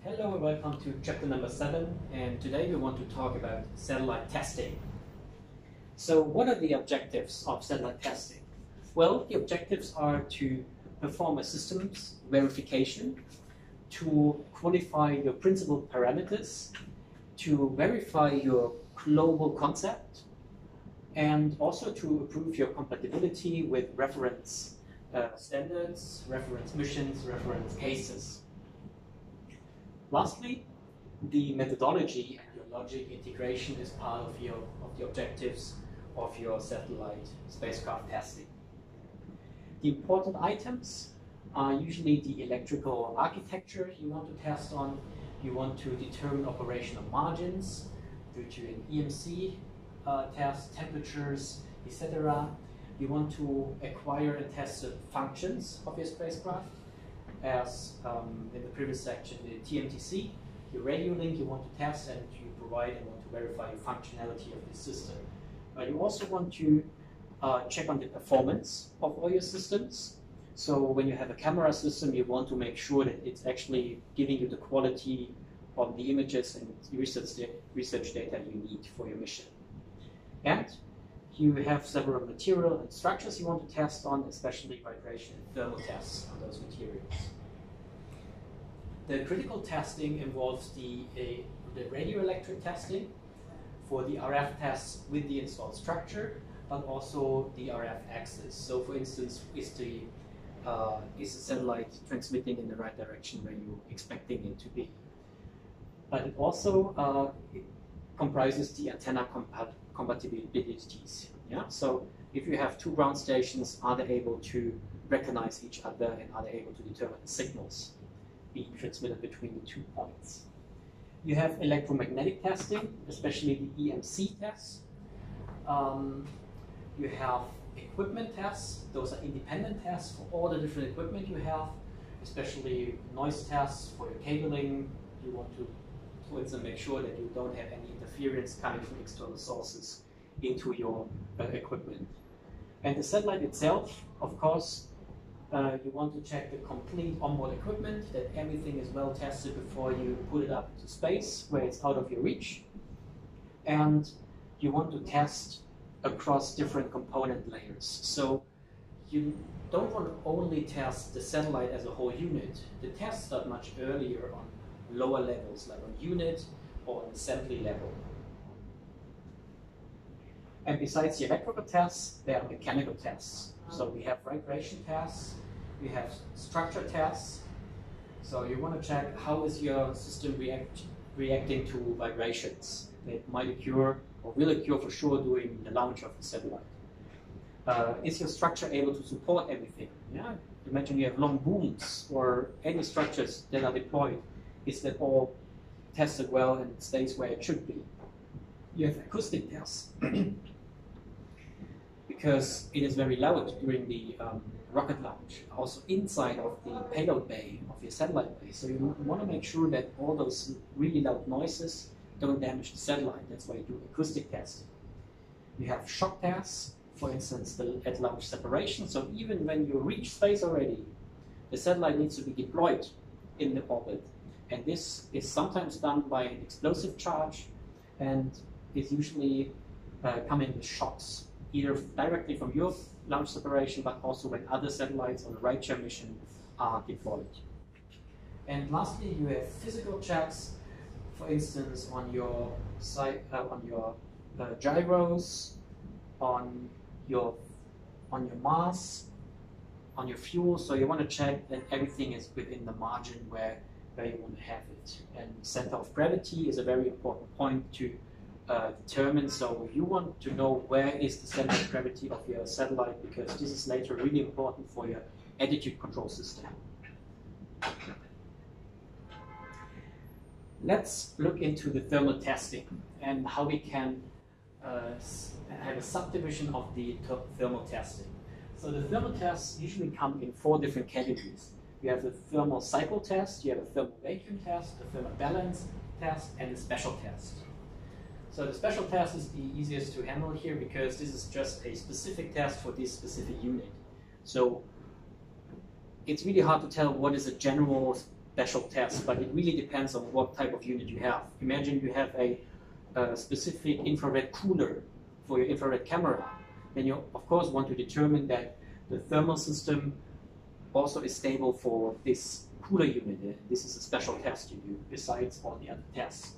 Hello and welcome to chapter number 7, and today we want to talk about satellite testing. So what are the objectives of satellite testing? Well, the objectives are to perform a systems verification, to qualify your principal parameters, to verify your global concept, and also to improve your compatibility with reference standards, reference missions, reference cases. Lastly, the methodology and your logic integration is part of the objectives of your satellite spacecraft testing. The important items are usually the electrical architecture you want to test on. You want to determine operational margins due to an EMC test, temperatures, etc. You want to acquire and test the functions of your spacecraft. As in the previous section, the TMTC, your radio link you want to test and you provide and want to verify the functionality of the system. You also want to check on the performance of all your systems. So when you have a camera system, you want to make sure that it's actually giving you the quality of the images and research data you need for your mission. And you have several material and structures you want to test on, especially vibration and thermal tests on those materials. The critical testing involves the radioelectric testing for the RF tests with the installed structure, but also the RF axis. So for instance, is the satellite transmitting in the right direction where you're expecting it to be? But it also comprises the antenna compatibilities. Yeah? So if you have two ground stations, are they able to recognize each other and are they able to determine the signals being transmitted between the 2 points? You have electromagnetic testing, especially the EMC tests. You have equipment tests. Those are independent tests for all the different equipment you have, especially noise tests for your cabling. You want to, for instance, make sure that you don't have any interference coming from external sources into your equipment. And the satellite itself, of course, you want to check the complete onboard equipment, that everything is well tested before you put it up into space where it's out of your reach. And you want to test across different component layers. So you don't want to only test the satellite as a whole unit. The tests start much earlier on lower levels, like on unit or on assembly level. And besides the electrical tests, there are mechanical tests. So we have vibration tests, we have structure tests. So you want to check how is your system reacting to vibrations that might occur or will occur for sure during the launch of the satellite. Is your structure able to support everything? Yeah? Imagine you have long booms or any structures that are deployed. Is that all tested well and stays where it should be? You have acoustic tests because it is very loud during the rocket launch, also inside of the payload bay of your satellite base. So you want to make sure that all those really loud noises don't damage the satellite. That's why you do acoustic testing. You have shock tests, for instance, the at launch separation. So even when you reach space already, the satellite needs to be deployed in the orbit. And this is sometimes done by an explosive charge and is usually coming with shocks, either directly from your launch separation, but also when other satellites on a rideshare mission are deployed. And lastly, you have physical checks, for instance, on your gyros, on your mass, on your fuel. So you want to check that everything is within the margin where you want to have it. And center of gravity is a very important point to determine. So you want to know where is the center of gravity of your satellite, because this is later really important for your attitude control system. Let's look into the thermal testing and how we can have a subdivision of the thermal testing. So the thermal tests usually come in 4 different categories. You have the thermal cycle test, you have a thermal vacuum test, a thermal balance test, and a special test. So the special test is the easiest to handle here because this is just a specific test for this specific unit. So it's really hard to tell what is a general special test, but it really depends on what type of unit you have. Imagine you have a specific infrared cooler for your infrared camera. Then you, of course, want to determine that the thermal system also is stable for this cooler unit. This is a special test you do, besides all the other tests.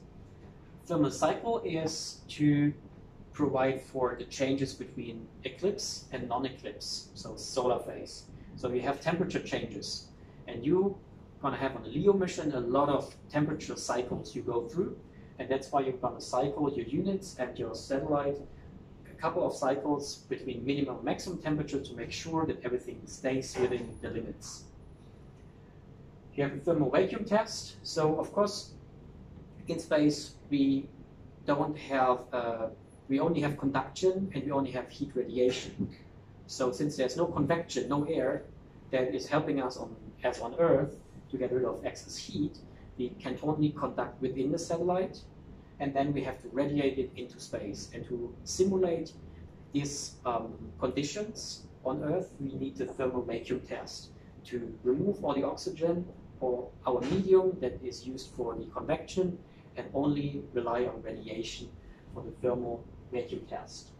Thermal cycle is to provide for the changes between eclipse and non-eclipse, so solar phase. So you have temperature changes, and you're going to have on a LEO mission a lot of temperature cycles you go through, and that's why you're going to cycle your units and your satellite a couple of cycles between minimum and maximum temperature to make sure that everything stays within the limits. You have a thermal vacuum test. So of course, in space we don't have we only have conduction and we only have heat radiation. So since there's no convection, no air that is helping us as on Earth to get rid of excess heat, we can only conduct within the satellite, and then we have to radiate it into space. And to simulate these conditions on Earth, we need the thermal vacuum test to remove all the oxygen or our medium that is used for the convection and only rely on radiation for the thermal vacuum test.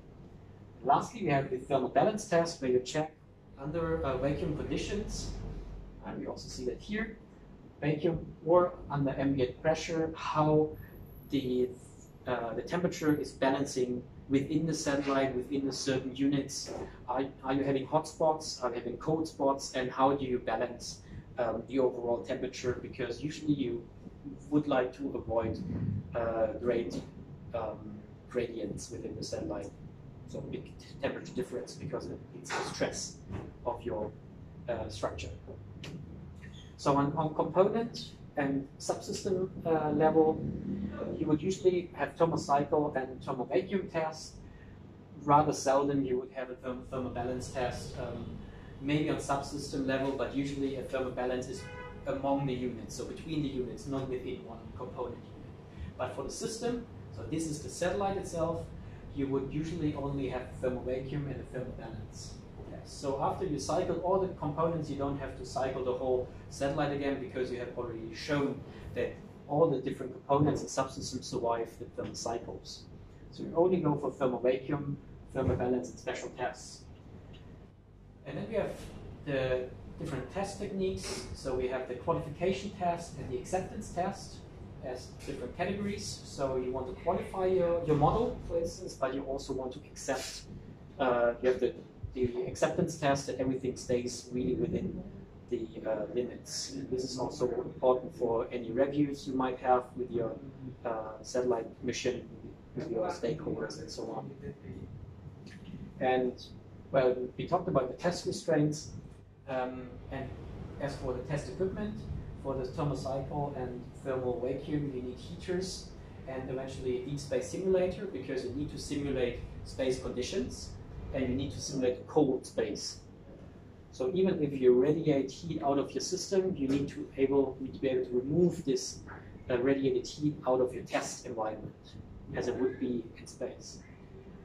Lastly, we have the thermal balance test, where you check under vacuum conditions, and we also see that here, vacuum or under ambient pressure, how the temperature is balancing within the satellite, within the certain units. Are you having hot spots? Are you having cold spots? And how do you balance the overall temperature? Because usually you would like to avoid great gradients within the satellite, so big temperature difference, because it's the stress of your structure. So on component and subsystem level, you would usually have thermal cycle and thermal vacuum test. Rather seldom you would have a thermal balance test, maybe on subsystem level, but usually a thermal balance is among the units, so between the units, not within one component unit. But for the system, so this is the satellite itself, you would usually only have thermal vacuum and a thermal balance test. So after you cycle all the components, you don't have to cycle the whole satellite again, because you have already shown that all the different components and subsystems survive the thermal cycles. So you only go for thermal vacuum, thermal balance, and special tests. And then we have the different test techniques. So we have the qualification test and the acceptance test as different categories. So you want to qualify your model, for instance, but you also want to accept, you have the acceptance test that everything stays really within the limits. And this is also important for any reviews you might have with your satellite mission, with your stakeholders and so on. And well, we talked about the test restraints, and as for the test equipment, for the thermal cycle and thermal vacuum, you need heaters and eventually a deep space simulator, because you need to simulate space conditions and you need to simulate cold space. So even if you radiate heat out of your system, you need to be able to remove this radiated heat out of your test environment, as it would be in space.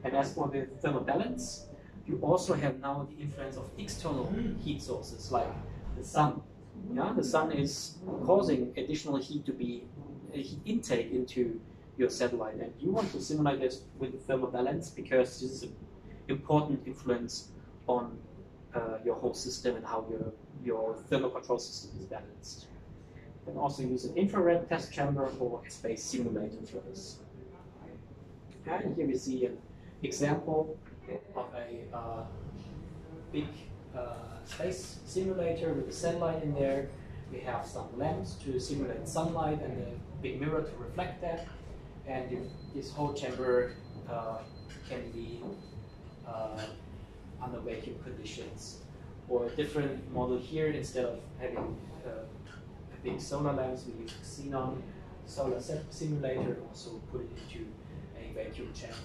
And as for the thermal balance, you also have now the influence of external heat sources, like the sun. Yeah, the sun is causing additional heat to be heat intake into your satellite, and you want to simulate this with the thermal balance, because this is an important influence on your whole system and how your thermal control system is balanced. You can also use an infrared test chamber or a space simulator for this. And here we see an example of a big space simulator with a satellite in there. We have some lamps to simulate sunlight and a big mirror to reflect that. And this whole chamber can be under vacuum conditions. Or a different model here, instead of having a big solar lamps, we use xenon solar simulator and also put it into a vacuum chamber.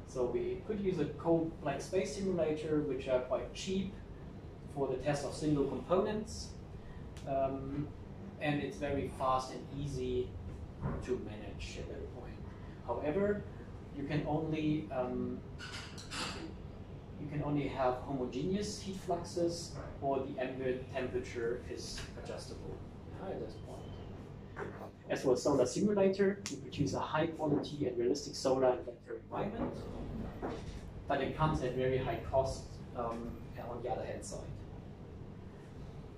So we could use a cold blank space simulator, which are quite cheap for the test of single components. And it's very fast and easy to manage at that point. However, you can only you can only have homogeneous heat fluxes, or the ambient temperature is adjustable at this point. As for a solar simulator, you produce a high quality and realistic solar and vector environment, but it comes at very high cost on the other hand side.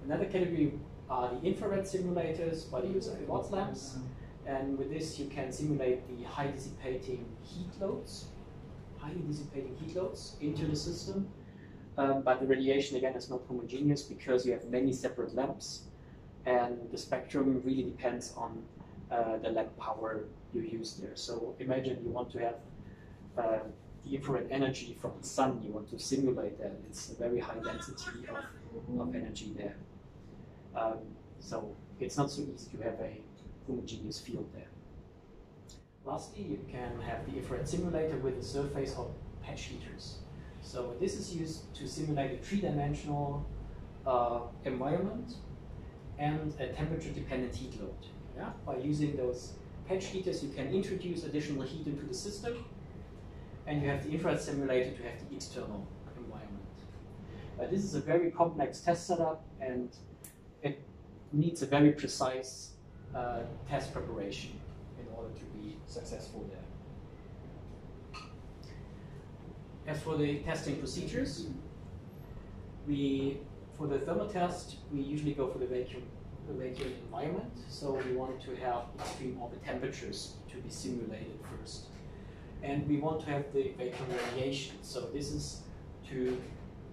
Another category are the infrared simulators by the use of quartz lamps, and with this you can simulate the highly dissipating heat loads into the system, but the radiation again is not homogeneous because you have many separate lamps, and the spectrum really depends on the lamp power you use there. So imagine you want to have the infrared energy from the sun, you want to simulate that. It's a very high density of energy there. So it's not so easy to have a homogeneous field there. Lastly, you can have the infrared simulator with a surface of patch heaters. So this is used to simulate a three-dimensional environment and a temperature-dependent heat load. Yeah? By using those patch heaters, you can introduce additional heat into the system, and you have the infrared simulator to have the external environment. This is a very complex test setup, and it needs a very precise test preparation in order to be successful there. As for the testing procedures, for the thermal test, we usually go for the vacuum environment. So we want to have extreme orbit temperatures to be simulated first. And we want to have the vacuum radiation. So this is to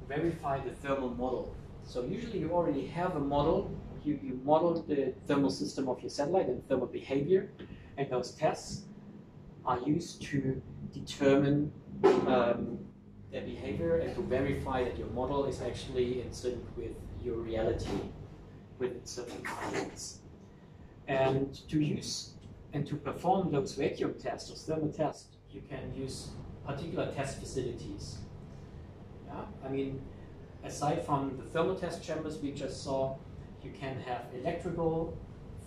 verify the thermal model. So usually you already have a model. You model the thermal system of your satellite and thermal behavior, and those tests are used to determine their behavior and to verify that your model is actually in sync with your reality, with certain conditions. And to use and to perform those vacuum tests, those thermal tests, you can use particular test facilities. Yeah? I mean, aside from the thermal test chambers we just saw, you can have electrical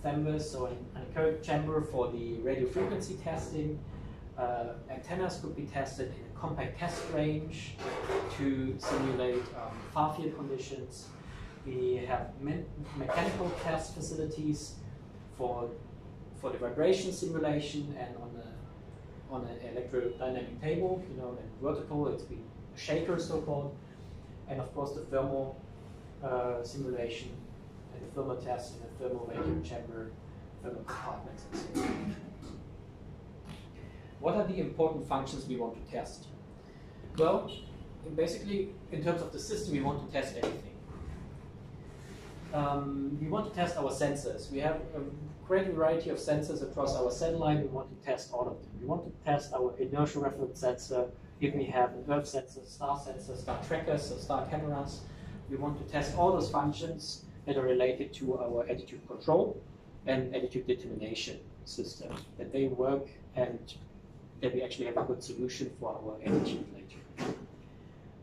chambers, so an anechoic chamber for the radio frequency testing. Antennas could be tested in a compact test range to simulate far field conditions. We have mechanical test facilities for the vibration simulation, and on an electrodynamic table, and vertical, it's been a shaker, so-called, and of course the thermal simulation and the thermal test in a thermal vacuum chamber, thermal compartments, and so on. What are the important functions we want to test? Well, basically, in terms of the system, we want to test everything. We want to test our sensors. We have a great variety of sensors across our satellite. We want to test all of them. We want to test our inertial reference sensor. If we have an Earth sensor, star trackers, so star cameras, we want to test all those functions that are related to our attitude control and attitude determination system, that they work and that we actually have a good solution for our attitude later.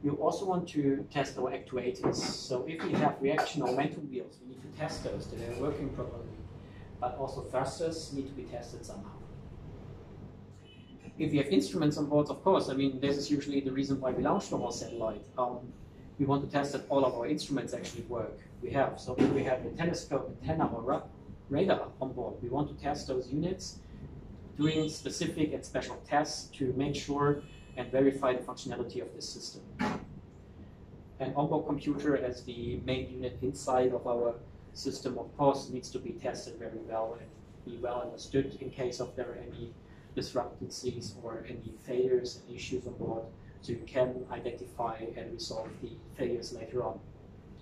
We also want to test our actuators. So if we have reaction or momentum wheels, we need to test those, that they're working properly. But also thrusters need to be tested somehow. If we have instruments on board, of course, I mean, this is usually the reason why we launched our satellite. We want to test that all of our instruments actually work. So if we have a telescope, antenna, or radar on board, we want to test those units, doing specific and special tests to make sure and verify the functionality of this system. An onboard computer as the main unit inside of our system, of course, needs to be tested very well and be well understood in case of there are any discrepancies or any failures and issues on board, so you can identify and resolve the failures later on,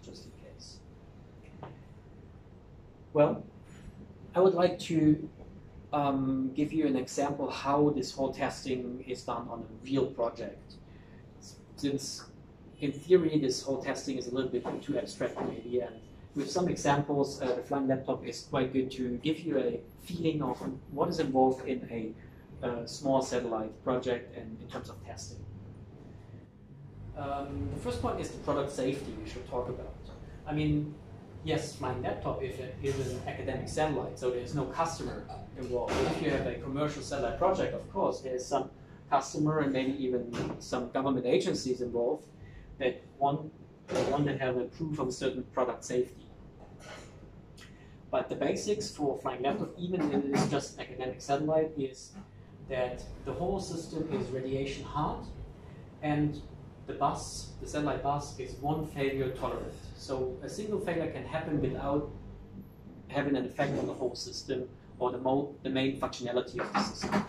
just in case. Well, I would like to give you an example how this whole testing is done on a real project. Since in theory this whole testing is a little bit too abstract maybe, and with some examples the flying laptop is quite good to give you a feeling of what is involved in a small satellite project and in terms of testing. The first one is the product safety we should talk about. I mean, yes, my laptop is an academic satellite, so there's no customer involved. But if you have a commercial satellite project, of course, there's some customer and maybe even some government agencies involved. that one that have a proof of a certain product safety. But the basics for flying laptop, even if it is just an academic satellite, is that the whole system is radiation hard, and the satellite bus, is one failure tolerant. So a single failure can happen without having an effect on the whole system or the main functionality of the system.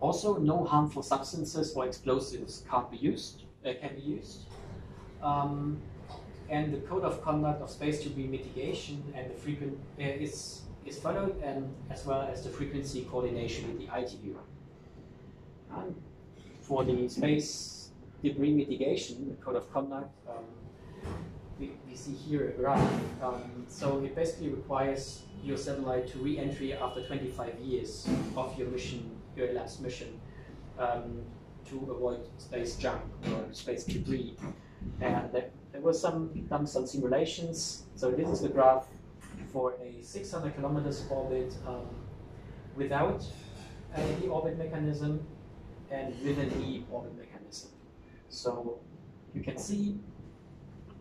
Also, no harmful substances or explosives can be used. And the code of conduct of space debris mitigation and the is followed, and as well as the frequency coordination with the ITU. For the space debris mitigation, the code of conduct, we see here a graph. So it basically requires your satellite to re-entry after 25 years of your mission, your elapsed mission, to avoid space junk or space debris. And there was done some simulations. So this is the graph for a 600 kilometers orbit without a deorbit mechanism and with an E-orbit mechanism. So you can see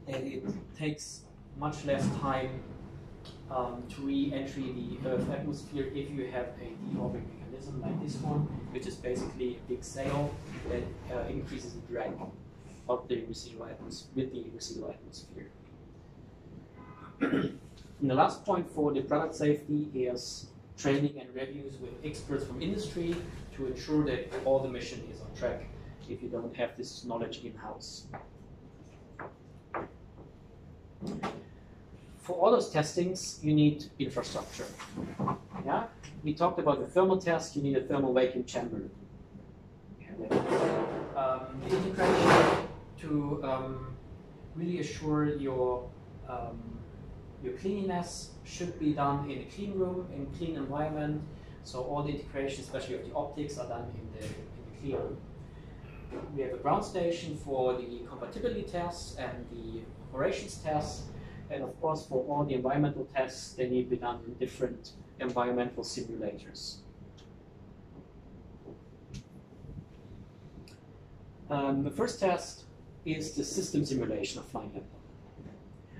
that it takes much less time to re-entry the Earth atmosphere if you have a deorbit mechanism like this one, which is basically a big sail that increases the drag of the residual atmosphere with the residual atmosphere. And the last point for the product safety is training and reviews with experts from industry to ensure that all the mission is on track if you don't have this knowledge in-house. For all those testings, you need infrastructure. Yeah? We talked about the thermal test, you need a thermal vacuum chamber. The integration to really assure your cleanliness should be done in a clean room, in a clean environment. So all the integration, especially of the optics, are done in the clean room. We have a ground station for the compatibility tests and the operations tests. And of course, for all the environmental tests, they need to be done in different environmental simulators. The first test is the system simulation of flying laptop.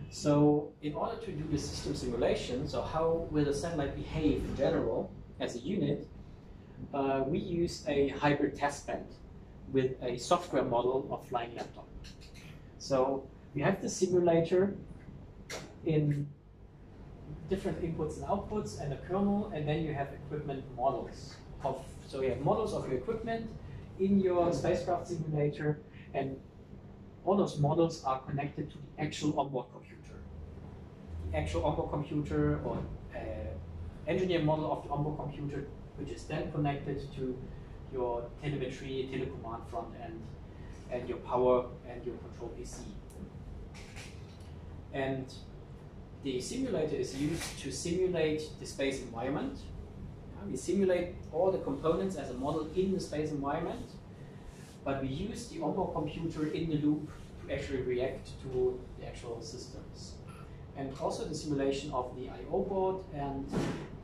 So in order to do the system simulation, so how will the satellite behave in general as a unit, we use a hybrid testbed with a software model of flying laptop. So we have the simulator in different inputs and outputs and a kernel, and then you have equipment models. So you have models of your equipment in your spacecraft simulator, and all those models are connected to the actual onboard computer. The actual onboard computer or engineer model of the onboard computer, which is then connected to your telemetry, telecommand front end, and your power and your control PC. And the simulator is used to simulate the space environment. We simulate all the components as a model in the space environment, but we use the onboard computer in the loop to actually react to the actual systems. And also the simulation of the I/O board and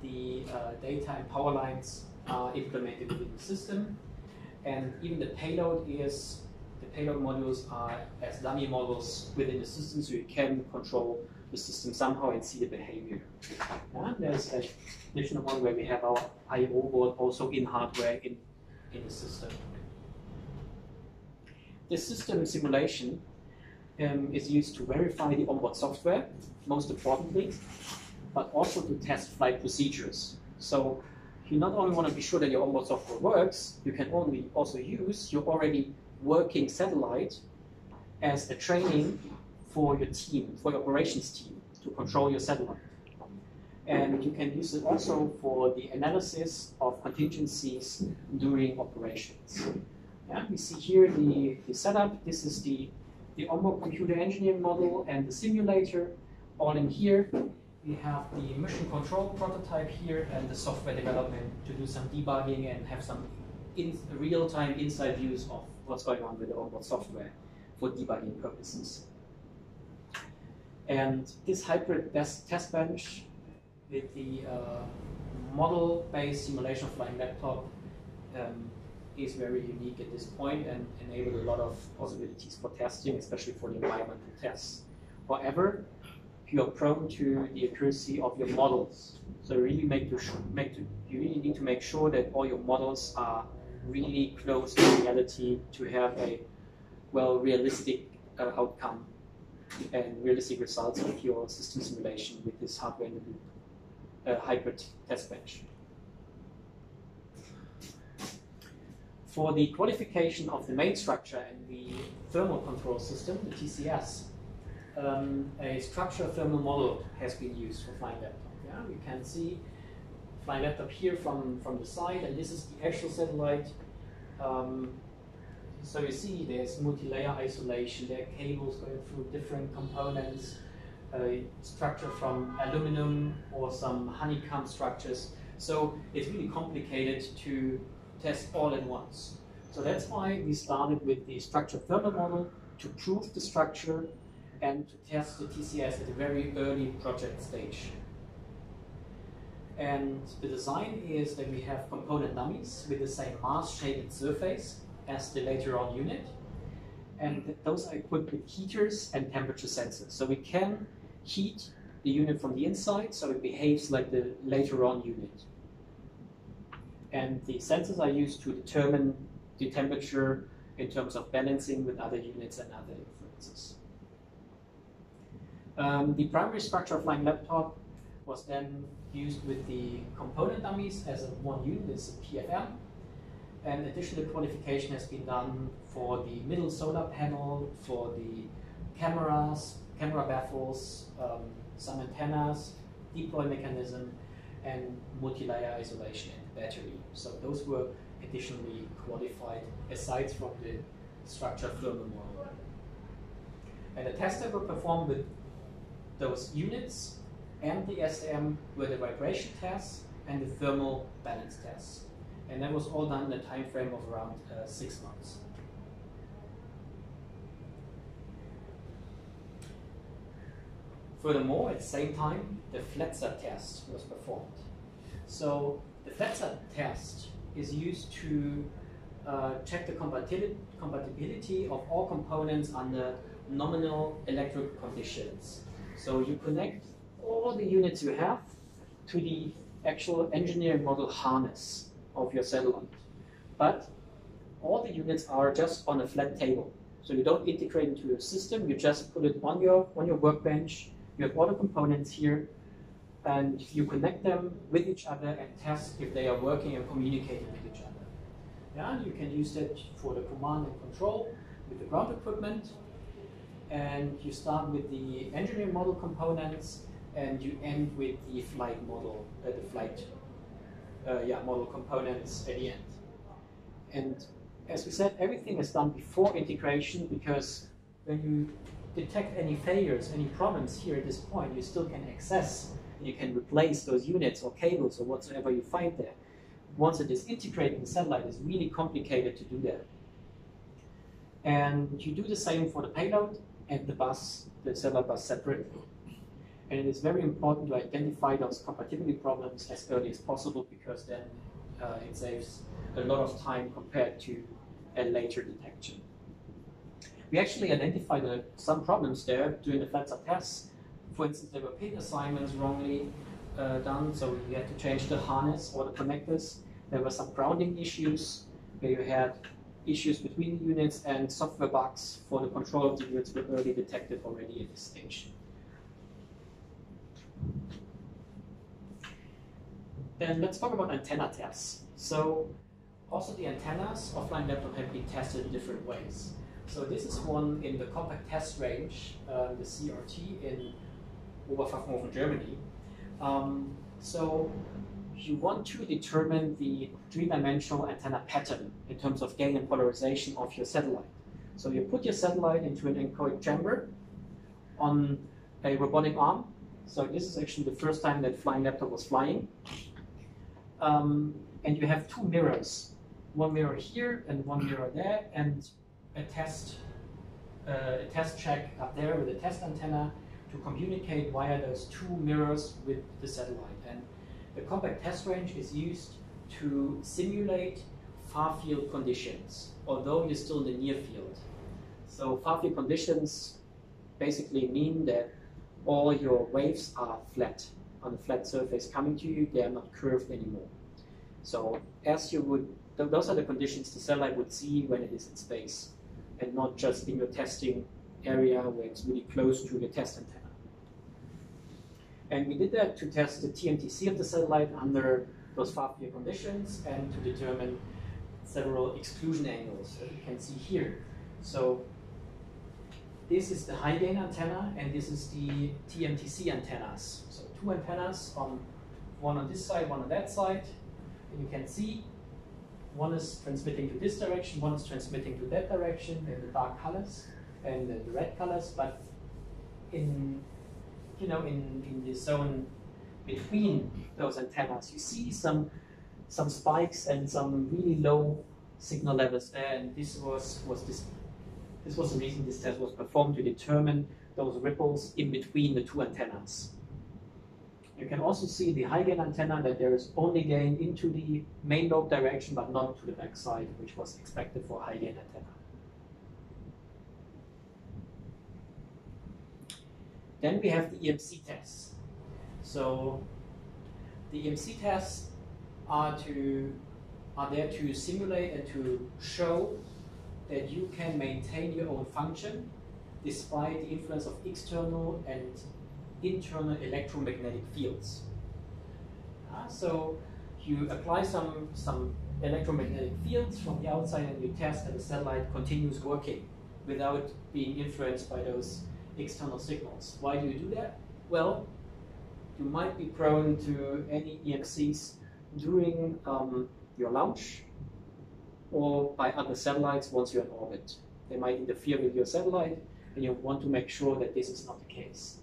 the data and power lines are implemented within the system. And even the payload modules are as dummy models within the system, so you can control the system somehow and see the behavior. There's an additional one where we have our I/O board also in hardware in the system. The system simulation is used to verify the onboard software, most importantly, but also to test flight procedures. So you not only want to be sure that your onboard software works, you can also use your already working satellite as a training for your team, for your operations team, to control your satellite. And you can use it also for the analysis of contingencies during operations. Yeah, we see here the setup. This is the onboard computer engineering model and the simulator all in here. We have the mission control prototype here and the software development to do some debugging and have some real-time inside views of what's going on with the onboard software for debugging purposes. And this hybrid test bench with the model-based simulation of flying laptop is very unique at this point and enabled a lot of possibilities for testing, especially for the environmental tests. However, you are prone to the accuracy of your models. So you really you really need to make sure that all your models are really close to reality to have a realistic outcome and realistic results of your system simulation with this hardware in the loop hybrid test bench. For the qualification of the main structure and the thermal control system, the TCS, a structure thermal model has been used for flying laptop. Yeah, we can see flying laptop here from the side, and this is the actual satellite. So you see there's multi-layer isolation, there are cables going through different components, structure from aluminum or some honeycomb structures. So it's really complicated to test all at once. So that's why we started with the structure thermal model to prove the structure and to test the TCS at a very early project stage. And the design is that we have component dummies with the same mass, shape, and surface as the later on unit. And those are equipped with heaters and temperature sensors. So we can heat the unit from the inside so it behaves like the later on unit. And the sensors are used to determine the temperature in terms of balancing with other units and other influences. The primary structure of flying laptop was then used with the component dummies as a one unit, it's a PFM. And additional qualification has been done for the middle solar panel, for the cameras, camera baffles, some antennas, deploy mechanism, and multi-layer isolation and battery. So those were additionally qualified aside from the structure thermal model. And the tests that were performed with those units and the STM were the vibration tests and the thermal balance tests. And that was all done in a time frame of around 6 months. Furthermore, at the same time, the FLETSAT test was performed. So the FLETSAT test is used to check the compatibility of all components under nominal electrical conditions. So you connect all the units you have to the actual engineering model harness of your satellite. But all the units are just on a flat table. So you don't integrate into your system, you just put it on your workbench. You have all the components here, and you connect them with each other and test if they are working and communicating with each other. Yeah, you can use that for the command and control with the ground equipment. And you start with the engineering model components, and you end with the flight model, model components at the end. And as we said, everything is done before integration, because when you detect any failures, any problems here at this point, you still can access and you can replace those units or cables or whatsoever you find there. Once it is integrated in the satellite, it's really complicated to do that. And you do the same for the payload and the bus, the satellite bus separately. And it is very important to identify those compatibility problems as early as possible, because then it saves a lot of time compared to a later detection. We actually identified some problems there during the FLETSAT tests. For instance, there were pin assignments wrongly done, so we had to change the harness or the connectors. There were some grounding issues where you had issues between the units, and software bugs for the control of the units were early detected already at this stage. Then let's talk about antenna tests. So also the antennas of flying laptop have been tested in different ways. So this is one in the compact test range, the CRT in Oberpfaffenhofen, Germany. So you want to determine the three-dimensional antenna pattern in terms of gain and polarization of your satellite. So you put your satellite into an anechoic chamber on a robotic arm. So this is actually the first time that flying laptop was flying. And you have two mirrors, one mirror here and one mirror there, and a test check up there with a test antenna to communicate via those two mirrors with the satellite. And the compact test range is used to simulate far field conditions, although you're still in the near field. So far field conditions basically mean that all your waves are flat, on a flat surface coming to you, they are not curved anymore. So as you would, those are the conditions the satellite would see when it is in space, and not just in your testing area where it's really close to your test antenna. And we did that to test the TMTC of the satellite under those far field conditions and to determine several exclusion angles that you can see here. So this is the high gain antenna and this is the TMTC antennas. So two antennas, one on this side, one on that side. And you can see one is transmitting to this direction, one is transmitting to that direction in the dark colors and the red colors, but in the zone between those antennas, you see some spikes and some really low signal levels there, and this was the reason this test was performed, to determine those ripples in between the two antennas. You can also see the high gain antenna that there is only gain into the main lobe direction, but not to the backside, which was expected for a high gain antenna. Then we have the EMC tests. So the EMC tests are there to simulate and to show that you can maintain your own function despite the influence of external and internal electromagnetic fields. So you apply some electromagnetic fields from the outside and you test that the satellite continues working without being influenced by those external signals. Why do you do that? Well, you might be prone to any EMCs during your launch or by other satellites once you're in orbit. They might interfere with your satellite and you want to make sure that this is not the case.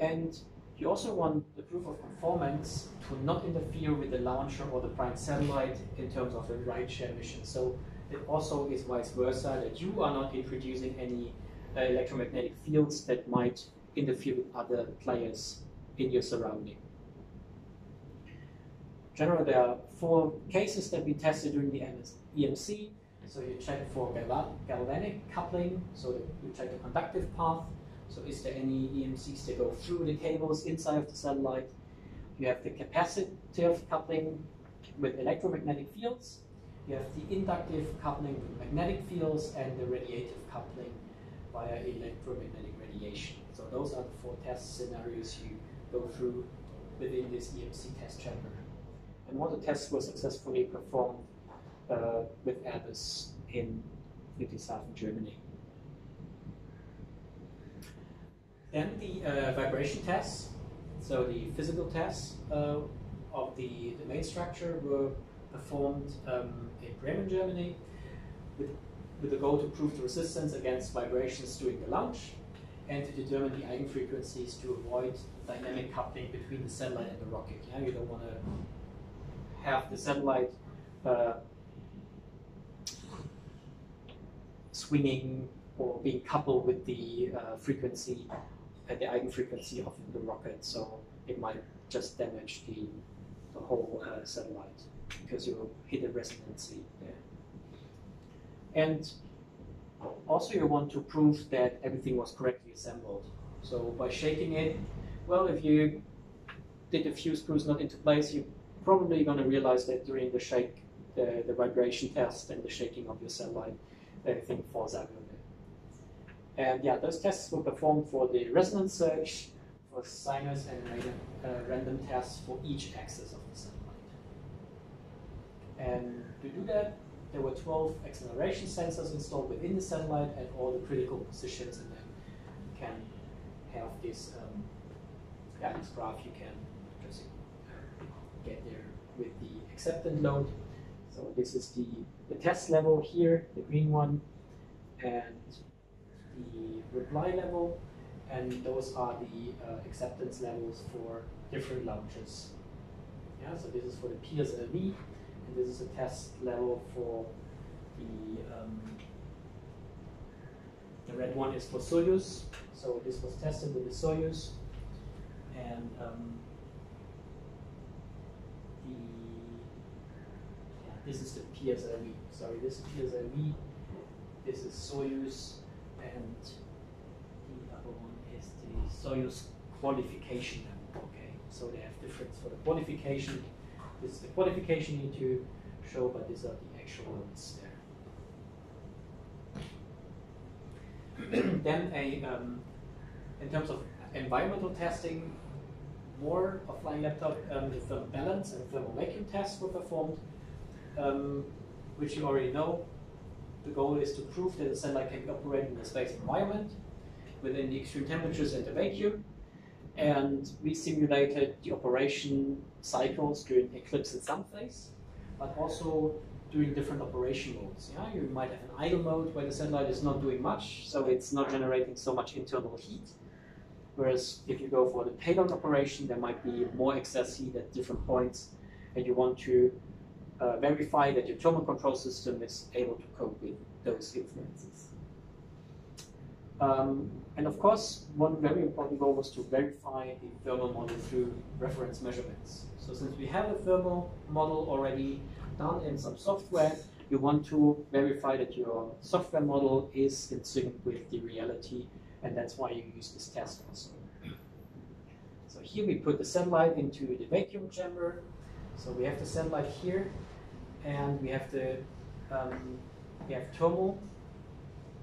And you also want the proof of conformance to not interfere with the launcher or the prime satellite in terms of the rideshare mission. So it also is vice versa, that you are not introducing any electromagnetic fields that might interfere with other players in your surrounding. Generally, there are 4 cases that we tested during the EMC. So you check for galvanic coupling, so you check the conductive path. So is there any EMCs that go through the cables inside of the satellite? You have the capacitive coupling with electromagnetic fields. You have the inductive coupling with magnetic fields and the radiative coupling via electromagnetic radiation. So those are the 4 test scenarios you go through within this EMC test chamber. And all the tests were successfully performed with Airbus in Friedrichshafen, Germany. Then the vibration tests, so the physical tests of the main structure were performed in Bremen, Germany, with the goal to prove the resistance against vibrations during the launch and to determine the eigenfrequencies to avoid dynamic coupling between the satellite and the rocket. Yeah? You don't want to have the satellite swinging or being coupled with the frequency and the eigenfrequency of the rocket, so it might just damage the whole satellite because you hit a resonancy there. And also you want to prove that everything was correctly assembled. So by shaking it, well, if you did a few screws not into place, you're probably going to realize that during the shake, the vibration test and the shaking of your satellite, everything falls out of it. And yeah, those tests were performed for the resonance search, for sinus and random tests for each axis of the satellite. And to do that, there were 12 acceleration sensors installed within the satellite at all the critical positions, and then you can have this, this graph you can just get there with the acceptance load. So this is the test level here, the green one, and the reply level, and those are the acceptance levels for different launches. Yeah, so this is for the PSLV, and this is a test level for the red one is for Soyuz. So this was tested with the Soyuz, and this is the PSLV. Sorry, this is PSLV, this is Soyuz, and the other one is the Soyuz qualification level. Okay, so they have different for the qualification. This is the qualification you need to show, but these are the actual ones there. Then in terms of environmental testing, more of flying laptop, the thermal balance and thermal vacuum tests were performed, which you already know. The goal is to prove that the satellite can be operated in the space environment within the extreme temperatures and the vacuum. And we simulated the operation cycles during eclipse and sun phase, but also during different operation modes. Yeah? You might have an idle mode where the satellite is not doing much, so it's not generating so much internal heat. Whereas if you go for the payload operation, there might be more excess heat at different points, and you want to verify that your thermal control system is able to cope with those influences. And of course, one very important goal was to verify the thermal model through reference measurements. So since we have a thermal model already done in some software, you want to verify that your software model is in sync with the reality, and that's why you use this test also. So here we put the satellite into the vacuum chamber. So we have the satellite here, and we have the thermal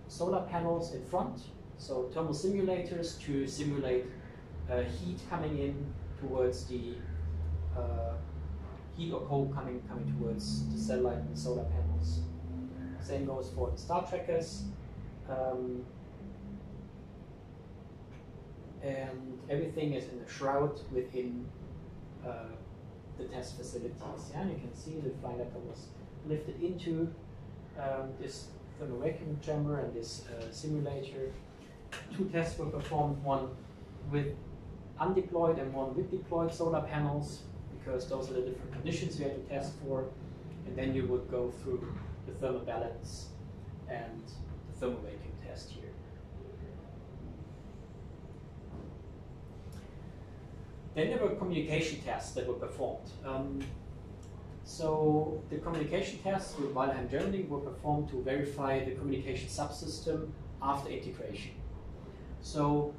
solar panels in front. So thermal simulators to simulate heat coming in towards the heat or cold coming towards the satellite and the solar panels. Same goes for the star trackers. And everything is in a shroud within the test facilities. Yeah, you can see the flying laptop was lifted into this thermal vacuum chamber and this simulator. 2 tests were performed, one with undeployed and one with deployed solar panels, because those are the different conditions you had to test for. And then you would go through the thermal balance and the thermal vacuum test here. Then there were communication tests that were performed. So the communication tests with Weilheim, Germany were performed to verify the communication subsystem after integration. So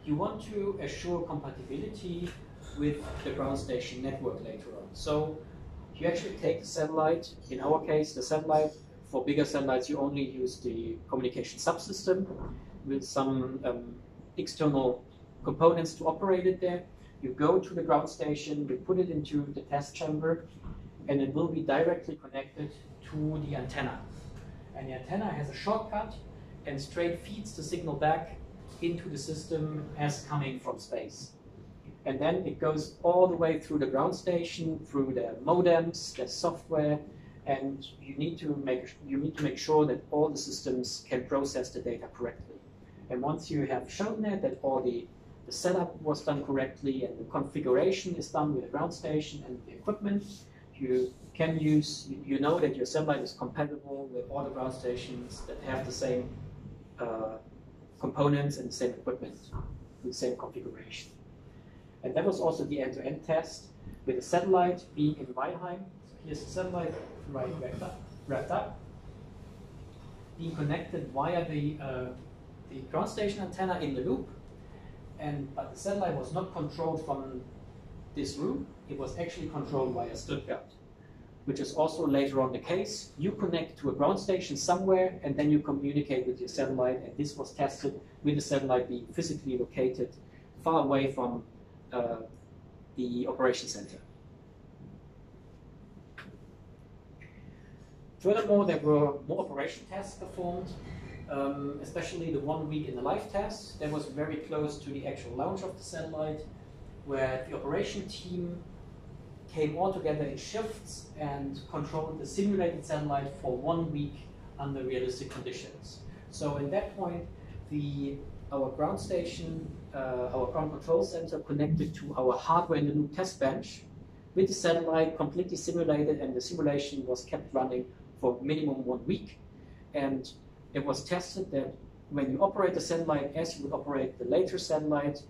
you want to assure compatibility with the ground station network later on. So you actually take the satellite, in our case the satellite, for bigger satellites you only use the communication subsystem with some external components to operate it there. You go to the ground station, you put it into the test chamber, and it will be directly connected to the antenna. And the antenna has a shortcut and straight feeds the signal back into the system as coming from space. And then it goes all the way through the ground station, through the modems, the software, and you need to make sure that all the systems can process the data correctly. And once you have shown that all the setup was done correctly and the configuration is done with the ground station and the equipment, you can use, you know that your satellite is compatible with all the ground stations that have the same components and the same equipment with the same configuration. And that was also the end-to-end test with the satellite being in Weilheim. So here's the satellite right wrapped up, being connected via the ground station antenna in the loop. But the satellite was not controlled from this room. It was actually controlled via Stuttgart, which is also later on the case. You connect to a ground station somewhere, and then you communicate with your satellite, and this was tested with the satellite being physically located far away from the operation center. Furthermore, there were more operation tests performed, especially the 1 week in the live test. That was very close to the actual launch of the satellite, where the operation team came all together in shifts and controlled the simulated satellite for 1 week under realistic conditions. So at that point, our ground station, our ground control center connected to our hardware in the loop test bench with the satellite completely simulated, and the simulation was kept running for minimum 1 week. And it was tested that when you operate the satellite as you would operate the later satellite,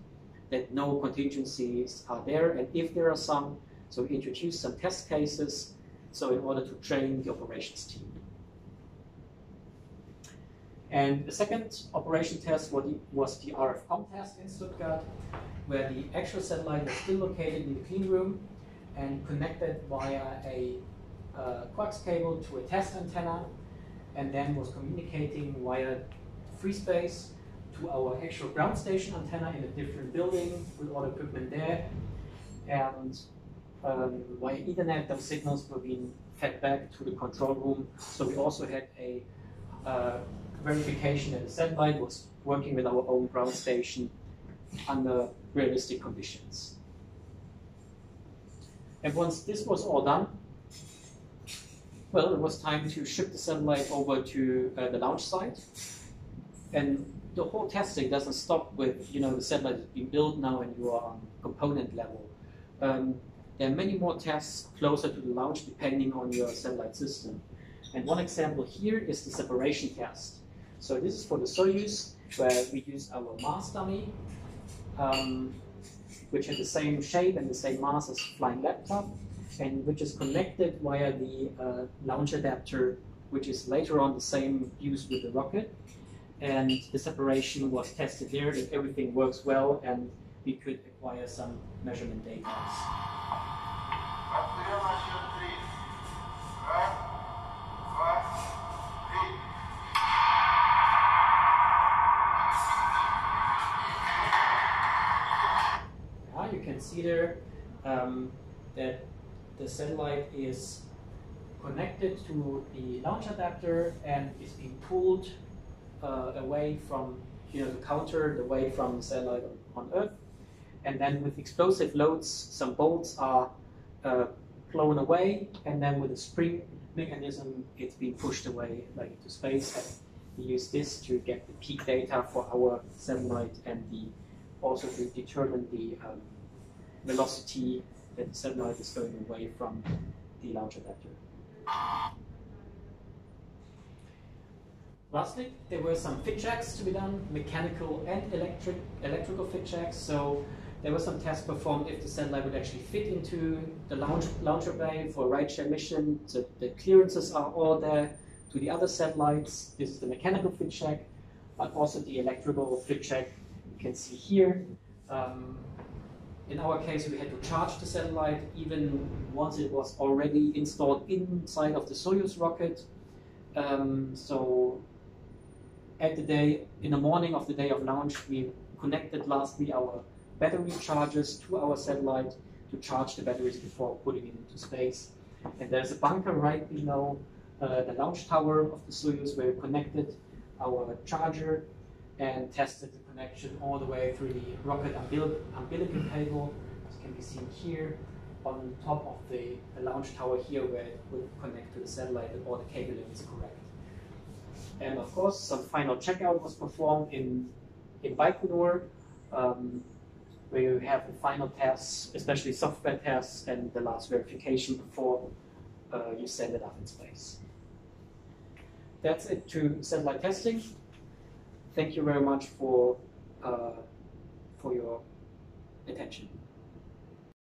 that no contingencies are there, and if there are some, so we introduced some test cases so in order to train the operations team. And the second operation test was the RFCOM test in Stuttgart, where the actual satellite was still located in the clean room and connected via a coax cable to a test antenna, and then was communicating via free space to our actual ground station antenna in a different building with all the equipment there. And via Ethernet, those signals were being fed back to the control room. So we also had a verification that the satellite was working with our own ground station under realistic conditions. And once this was all done, well, it was time to ship the satellite over to the launch site. And the whole testing doesn't stop with, the satellite is being built now and you are on component level. There are many more tests closer to the launch depending on your satellite system. And one example here is the separation test. So this is for the Soyuz, where we use our mass dummy, which has the same shape and the same mass as a flying laptop, and which is connected via the launch adapter, which is later on the same used with the rocket. And the separation was tested there, that everything works well, and we could acquire some measurement data. You can see there that the satellite is connected to the launch adapter and is being pulled away from the counter, away from the satellite on Earth. And then with explosive loads, some bolts are flown away, and then with a spring mechanism, it's being pushed away into space. And we use this to get the peak data for our satellite and also to determine the velocity that the satellite is going away from the launch adapter. Lastly, there were some fit checks to be done, mechanical and electrical fit checks. So there were some tests performed if the satellite would actually fit into the launcher bay for a rideshare mission. So the clearances are all there to the other satellites. This is the mechanical fit check, but also the electrical fit check. You can see here. In our case, we had to charge the satellite even once it was already installed inside of the Soyuz rocket. So in the morning of the day of launch, we connected lastly our battery chargers to our satellite to charge the batteries before putting it into space. And there's a bunker right below the launch tower of the Soyuz where we connected our charger and tested the connection all the way through the rocket umbilical cable, as can be seen here, on top of the launch tower here where it will connect to the satellite and all the cabling is correct. And of course, some final checkout was performed in Baikonur, where you have the final tests, especially software tests, and the last verification before you send it up in space. That's it to satellite testing. Thank you very much for your attention.